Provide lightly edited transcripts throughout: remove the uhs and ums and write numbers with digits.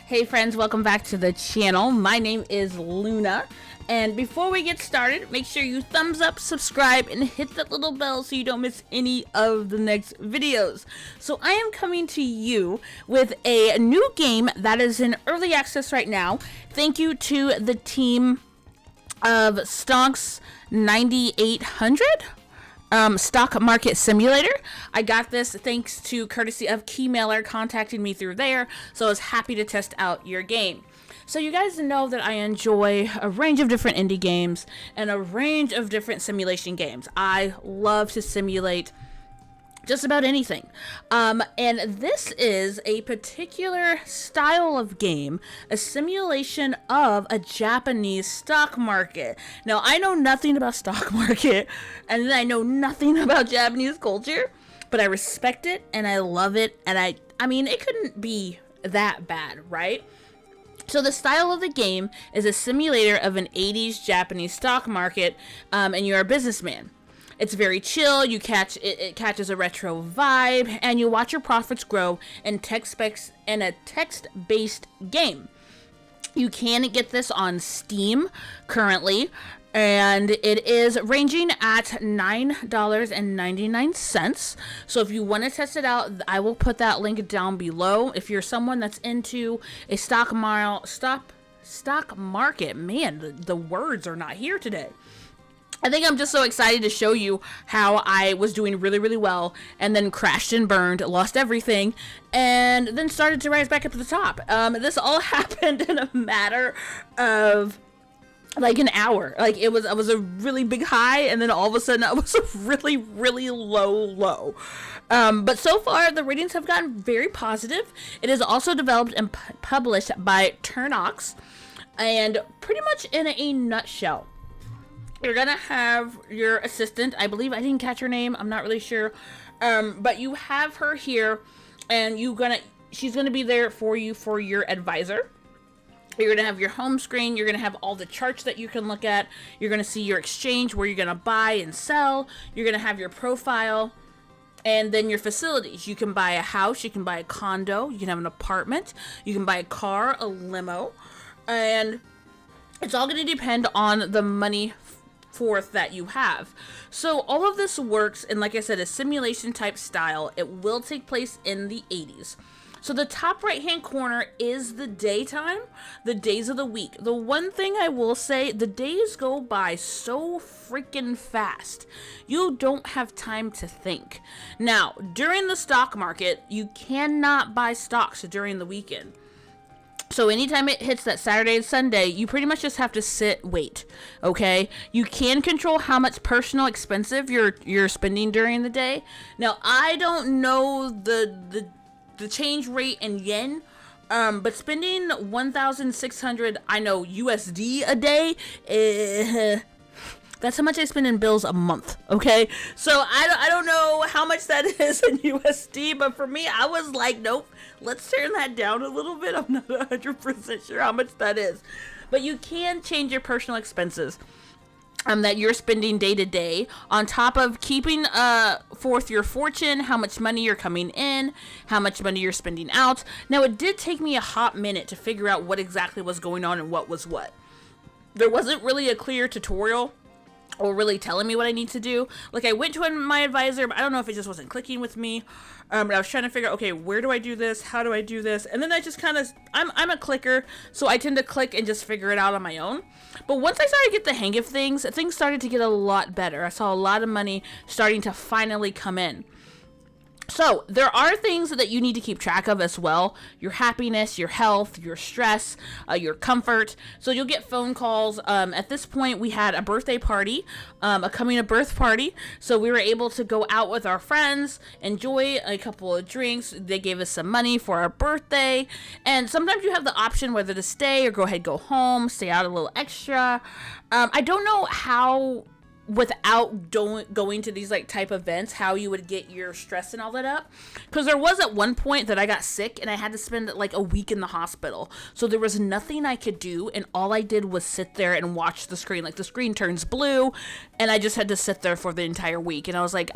Hey friends, welcome back to the channel. My name is Luna, and before we get started, make sure you thumbs up, subscribe, and hit that little bell so you don't miss any of the next videos. So I am coming to you with a new game that is in early access right now. Thank you to the team of Stonks-9800. Stock market simulator. I got this thanks to courtesy of Keymailer contacting me through there, so I was happy to test out your game. So you guys know that I enjoy a range of different indie games and a range of different simulation games. I love to simulate just about anything. And this is a particular style of game, a simulation of a Japanese stock market. Now, I know nothing about stock market, and then I know nothing about Japanese culture, but I respect it, and I love it, and I mean, it couldn't be that bad, right? So the style of the game is a simulator of an 80s Japanese stock market, and you're a businessman. It's very chill, it catches a retro vibe, and you watch your profits grow in a text-based game. You can get this on Steam currently, and it is ranging at $9.99. So if you want to test it out, I will put that link down below. If you're someone that's into a stock market, man, the words are not here today. I think I'm just so excited to show you how I was doing really, really well and then crashed and burned, lost everything, and then started to rise back up to the top. This all happened in a matter of like an hour. Like I was a really big high, and then all of a sudden I was a really, really low. But so far the ratings have gotten very positive. It is also developed and published by Turnox, and pretty much in a nutshell, you're gonna have your assistant. I believe I didn't catch her name. I'm not really sure. But you have her here, and she's gonna be there for you for your advisor. You're gonna have your home screen. You're gonna have all the charts that you can look at. You're gonna see your exchange where you're gonna buy and sell. You're gonna have your profile, and then your facilities. You can buy a house. You can buy a condo. You can have an apartment. You can buy a car, a limo, and it's all gonna depend on the money forth that you have. So all of this works in, like I said, a simulation type style. It will take place in the 80s. So the top right hand corner is the daytime, the days of the week. The one thing I will say, the days go by so freaking fast. You don't have time to think. Now, during the stock market, you cannot buy stocks during the weekend. So anytime it hits that Saturday and Sunday, you pretty much just have to wait, okay? You can control how much personal expensive you're spending during the day. Now, I don't know the change rate in yen, but spending 1,600, I know, USD a day, that's how much I spend in bills a month, okay? So I don't know how much that is in USD, but for me, I was like, nope, let's turn that down a little bit. I'm not 100% sure how much that is. But you can change your personal expenses that you're spending day to day, on top of keeping forth your fortune, how much money you're coming in, how much money you're spending out. Now, it did take me a hot minute to figure out what exactly was going on and what was what. There wasn't really a clear tutorial or really telling me what I need to do. Like, I went to my advisor, but I don't know if it just wasn't clicking with me. But I was trying to figure out, okay, where do I do this? How do I do this? And then I just kind of, I'm a clicker, so I tend to click and just figure it out on my own. But once I started to get the hang of things started to get a lot better. I saw a lot of money starting to finally come in. So there are things that you need to keep track of as well. Your happiness, your health, your stress, your comfort. So you'll get phone calls. At this point, we had a birthday party, a coming of birth party. So we were able to go out with our friends, enjoy a couple of drinks. They gave us some money for our birthday. And sometimes you have the option whether to stay or go ahead, go home, stay out a little extra. I don't know how without going to these like type events, how you would get your stress and all that up. Because there was at one point that I got sick and I had to spend like a week in the hospital, so there was nothing I could do, and all I did was sit there and watch the screen. Like the screen turns blue and I just had to sit there for the entire week, and I was like,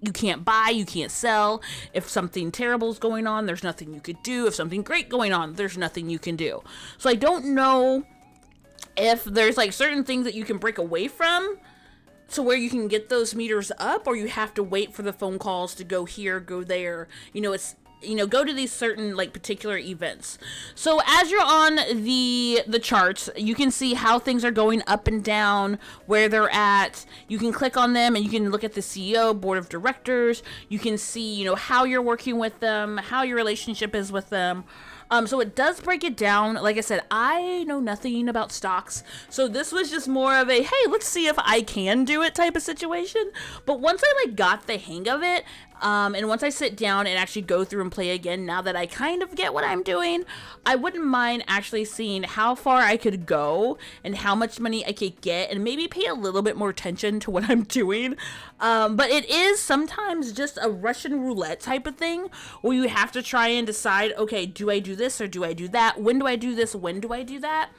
you can't buy, you can't sell. If something terrible is going on, there's nothing you could do. If something great going on, there's nothing you can do. So I don't know if there's like certain things that you can break away from to where you can get those meters up, or you have to wait for the phone calls to go here, go there. It's, go to these certain like particular events. So as you're on the charts, you can see how things are going up and down, where they're at. You can click on them and you can look at the CEO, board of directors. You can see, how you're working with them, how your relationship is with them. So it does break it down. Like I said, I know nothing about stocks, so this was just more of a, hey, let's see if I can do it type of situation. But once I like got the hang of it, and once I sit down and actually go through and play again, now that I kind of get what I'm doing, I wouldn't mind actually seeing how far I could go and how much money I could get, and maybe pay a little bit more attention to what I'm doing. But it is sometimes just a Russian roulette type of thing where you have to try and decide, okay, do I do this or do I do that? When do I do this? When do I do that?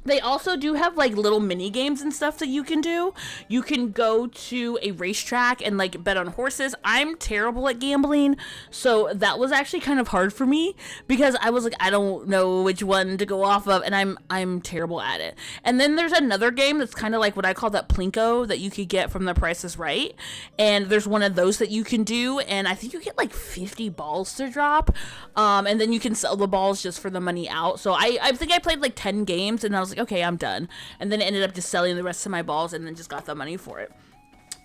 They also do have like little mini games and stuff that you can do. You can go to a racetrack and like bet on horses. I'm terrible at gambling, so that was actually kind of hard for me because I was like, I don't know which one to go off of, and I'm terrible at it. And then there's another game that's kind of like what I call that Plinko that you could get from The Price is Right, and there's one of those that you can do, and I think you get like 50 balls to drop, and then you can sell the balls just for the money out. So I think I played like 10 games, and I was like, okay, I'm done. And then ended up just selling the rest of my balls and then just got the money for it.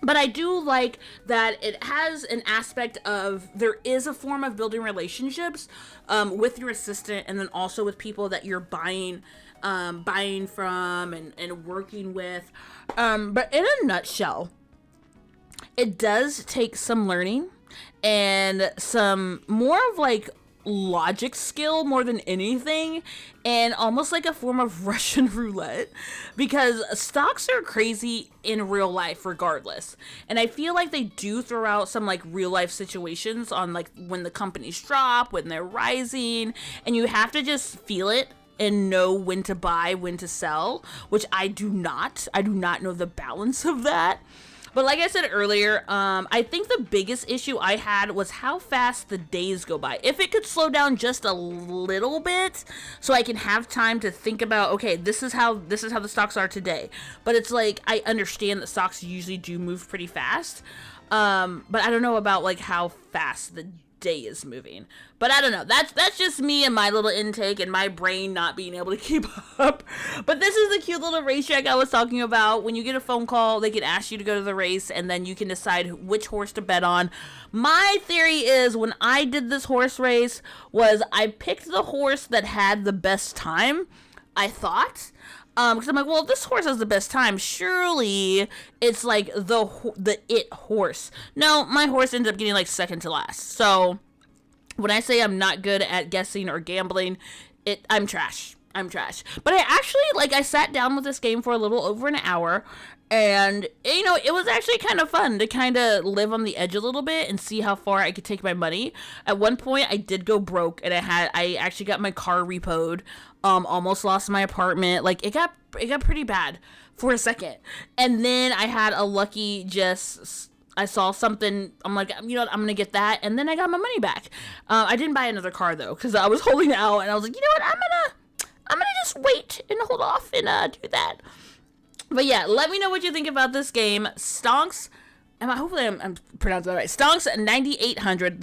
But I do like that it has an aspect of, there is a form of building relationships with your assistant, and then also with people that you're buying from and working with. But in a nutshell, it does take some learning and some more of like logic skill more than anything, and almost like a form of Russian roulette, because stocks are crazy in real life regardless, and I feel like they do throw out some like real life situations on like when the companies drop, when they're rising, and you have to just feel it and know when to buy, when to sell, which I do not know the balance of that. But like I said earlier, I think the biggest issue I had was how fast the days go by. If it could slow down just a little bit, so I can have time to think about, okay, this is how the stocks are today. But it's like, I understand that stocks usually do move pretty fast, but I don't know about like how fast the day is moving. But I don't know, that's just me and my little intake and my brain not being able to keep up. But this is the cute little racetrack I was talking about. When you get a phone call, they can ask you to go to the race, and then you can decide which horse to bet on. My theory is, when I did this horse race, was I picked the horse that had the best time, I thought. Because I'm like, well, if this horse has the best time, surely it's like the it horse. No, my horse ended up getting like second to last. So when I say I'm not good at guessing or gambling, I'm trash. But I sat down with this game for a little over an hour, and it was actually kind of fun to kind of live on the edge a little bit and see how far I could take my money. At one point I did go broke, and I actually got my car repoed, almost lost my apartment. Like it got pretty bad for a second. And then I had a lucky, I saw something, I'm like, I'm gonna get that, and then I got my money back. I didn't buy another car though, because I was holding out, and I was like, I'm gonna just wait and hold off and do that. But yeah, let me know what you think about this game. Hopefully I'm pronouncing that right. Stonks-9800,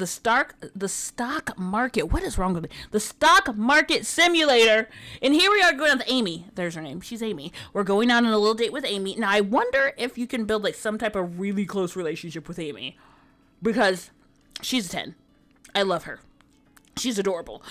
the stock market. What is wrong with me? The stock market simulator. And here we are going out with Amy. There's her name. She's Amy. We're going on a little date with Amy. Now I wonder if you can build like some type of really close relationship with Amy, because she's a 10. I love her. She's adorable.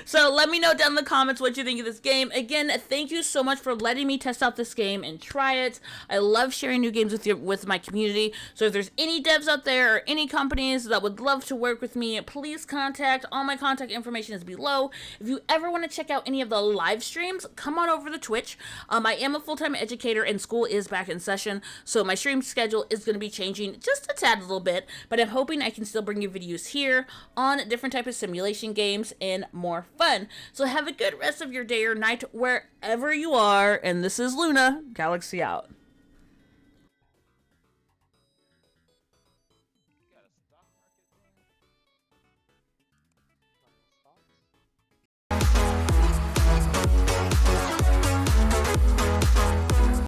So let me know down in the comments what you think of this game. Again, thank you so much for letting me test out this game and try it. I love sharing new games with my community. So if there's any devs out there or any companies that would love to work with me, please contact. All my contact information is below. If you ever want to check out any of the live streams, come on over to Twitch. I am a full-time educator and school is back in session. So my stream schedule is going to be changing just a tad little bit. But I'm hoping I can still bring you videos here on different type of simulation games and more fun. So have a good rest of your day or night wherever you are, and this is Luna Galaxy out.